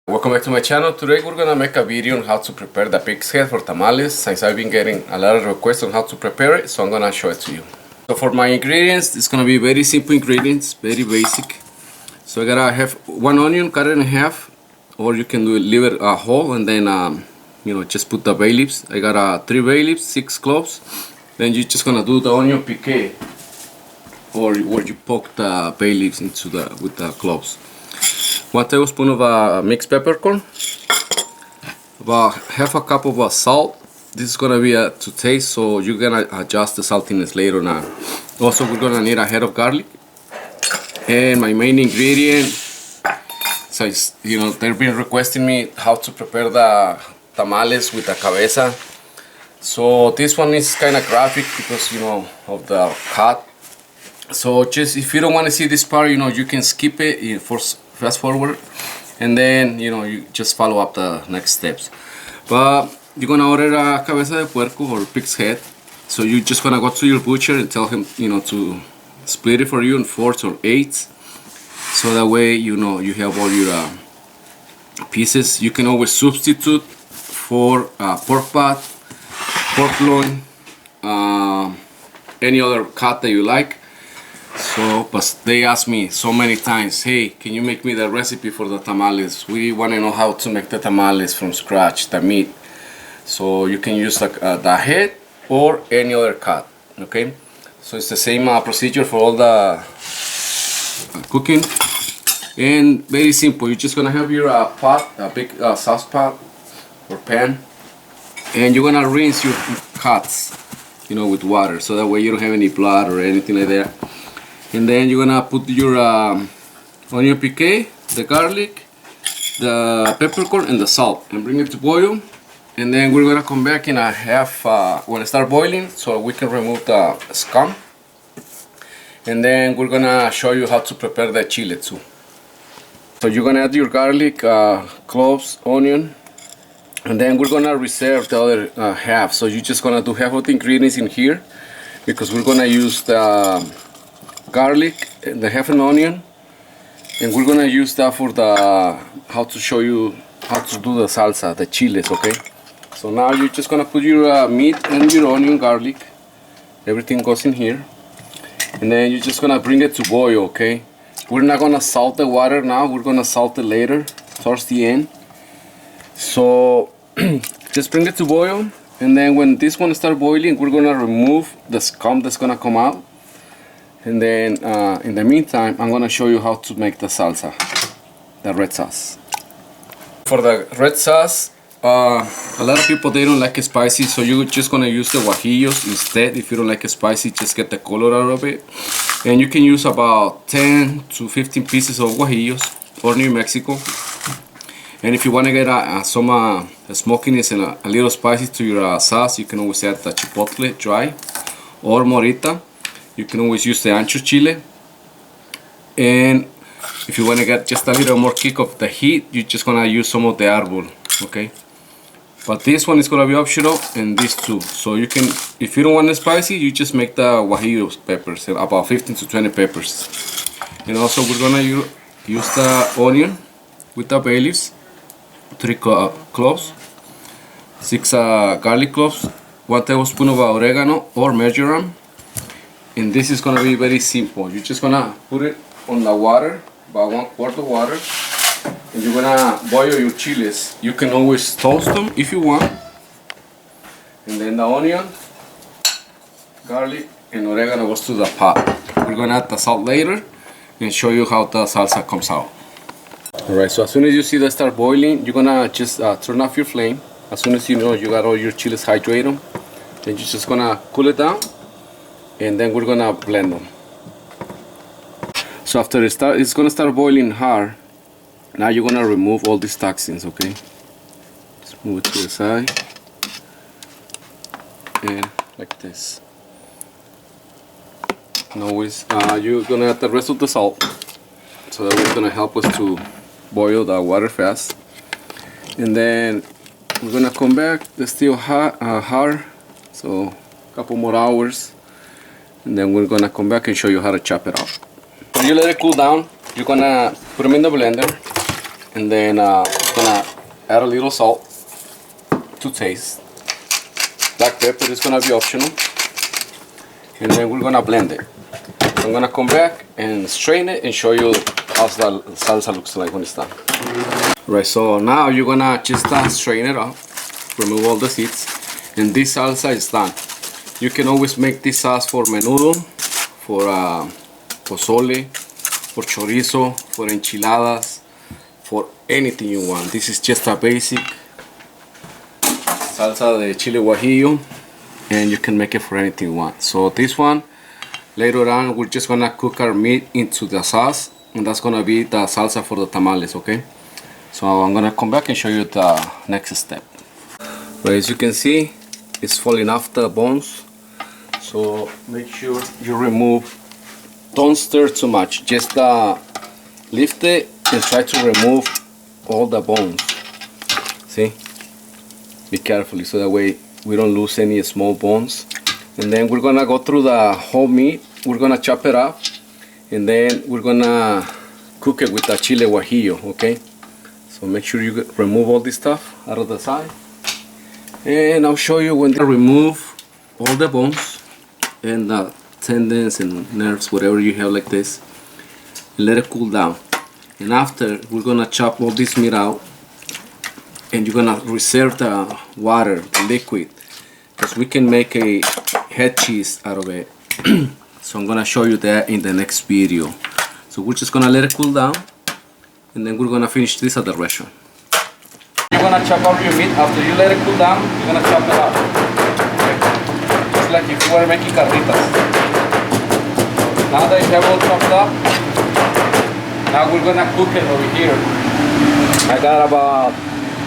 Welcome back to my channel. Today we're gonna make a video on how to prepare the pig's head for tamales, since I've been getting a lot of requests on how to prepare it, so I'm gonna show it to you. So for my ingredients, it's gonna be very simple ingredients, very basic. So I gotta have one onion, cut it in half, or you can leave it whole and then just put the bay leaves. I got 3 bay leaves, 6 cloves. Then you're just gonna do the onion piqué, or where you poke the bay leaves into with the cloves. 1 tablespoon of mixed peppercorn, about half a cup of salt. This is gonna be to taste, so you're gonna adjust the saltiness later on. Also, we're gonna need a head of garlic, and my main ingredient. So they've been requesting me how to prepare the tamales with the cabeza. So this one is kind of graphic because of the cut. So just if you don't want to see this part, you can skip it for fast forward, and then you just follow up the next steps. But you're gonna order a cabeza de puerco or pig's head, so you're just gonna go to your butcher and tell him to split it for you in 4s or 8s, so that way you have all your pieces. You can always substitute for pork butt, pork loin, any other cut that you like. So, but they asked me so many times, hey, can you make me the recipe for the tamales? We want to know how to make the tamales from scratch, the meat. So you can use the head or any other cut, okay? So it's the same procedure for all the cooking. And very simple, you're just gonna have your pot, a big sauce pot or pan, and you're gonna rinse your cuts, with water, so that way you don't have any blood or anything like that. And then you're gonna put your onion piqué, the garlic, the peppercorn, and the salt, and bring it to boil. And then we're gonna come back in a half when it starts boiling, so we can remove the scum. And then we're gonna show you how to prepare the chile too. So you're gonna add your garlic, cloves, onion, and then we're gonna reserve the other half. So you're just gonna do half of the ingredients in here, because we're gonna use the garlic and the half an onion, and we're gonna use that for how to show you how to do the salsa, the chiles, okay? So now you're just gonna put your meat and your onion, garlic, everything goes in here, and then you're just gonna bring it to boil, okay? We're not gonna salt the water now, we're gonna salt it later, towards the end. So just bring it to boil, and then when this one starts boiling, we're gonna remove the scum that's gonna come out. And then in the meantime, I'm gonna show you how to make the salsa, the red sauce. For the red sauce, a lot of people, they don't like it spicy, so you're just gonna use the guajillos instead. If you don't like it spicy, just get the color out of it. And you can use about 10 to 15 pieces of guajillos or New Mexico. And if you wanna get some smokiness and a little spicy to your sauce, you can always add the chipotle dry or morita. You can always use the ancho chile. And if you want to get just a little more kick of the heat, you're just gonna use some of the arbol, okay? But this one is gonna be optional, and this too. So you can, if you don't want it spicy, you just make the guajillo peppers, about 15 to 20 peppers. And also we're gonna use the onion with the bay leaves, 3 cloves, 6 garlic cloves, 1 tablespoon of oregano or marjoram. And this is gonna be very simple. You're just gonna put it on the water, about 1 quart of water, and you're gonna boil your chiles. You can always toast them if you want. And then the onion, garlic, and oregano goes to the pot. We're gonna add the salt later and show you how the salsa comes out. Alright, so as soon as you see that start boiling, you're gonna just turn off your flame. As soon as you got all your chiles hydrated, then you're just gonna cool it down, and then we're gonna blend them. So after it's gonna start boiling hard. Now you're gonna remove all these toxins, okay? Just move it to the side, and like this. And always, you're gonna add the rest of the salt, so that it's gonna help us to boil the water fast. And then we're gonna come back. It's still hard, so a couple more hours. And then we're gonna come back and show you how to chop it up. When you let it cool down, you're gonna put them in the blender, And then gonna add a little salt to taste. Black pepper is gonna be optional. And then we're gonna blend it. I'm gonna come back and strain it and show you how the salsa looks like when it's done. Right, so now you're gonna just strain it off, remove all the seeds, and this salsa is done. You can always make this sauce for menudo, for pozole, for chorizo, for enchiladas, for anything you want. This is just a basic salsa de chile guajillo, and you can make it for anything you want. So this one, later on, we're just gonna cook our meat into the sauce, and that's gonna be the salsa for the tamales, okay? So I'm gonna come back and show you the next step. But as you can see, it's falling off the bones. So make sure you remove, don't stir too much, just lift it and try to remove all the bones. See? Be careful so that way we don't lose any small bones. And then we're gonna go through the whole meat. We're gonna chop it up, and then we're gonna cook it with the chile guajillo, okay? So make sure you remove all this stuff out of the side. And I'll show you when they remove all the bones and the tendons and nerves, whatever you have like this, and let it cool down. And after, we're gonna chop all this meat out, and you're gonna reserve the water, the liquid, because we can make a head cheese out of it. So I'm gonna show you that in the next video. So we're just gonna let it cool down, and then we're gonna finish this at the restaurant. You're gonna chop up your meat. After you let it cool down, you're gonna chop it up. Okay? Just like if you were making carnitas. Now that you have all chopped up, now we're gonna cook it over here. I got about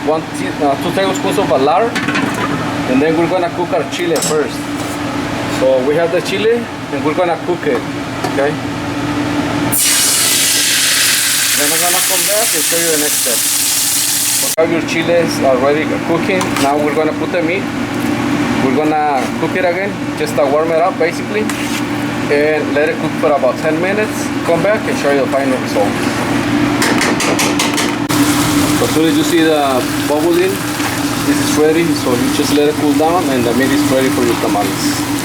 2 tablespoons of lard, and then we're gonna cook our chile first. So we have the chile, and we're gonna cook it. Okay. Then I'm gonna come back and show you the next step. So your chiles are ready cooking. Now we're gonna put the meat. We're gonna cook it again, just to warm it up basically, and let it cook for about 10 minutes. Come back and show you the final result. So as soon as you see the bubbling, this is ready. So you just let it cool down, and the meat is ready for your tamales.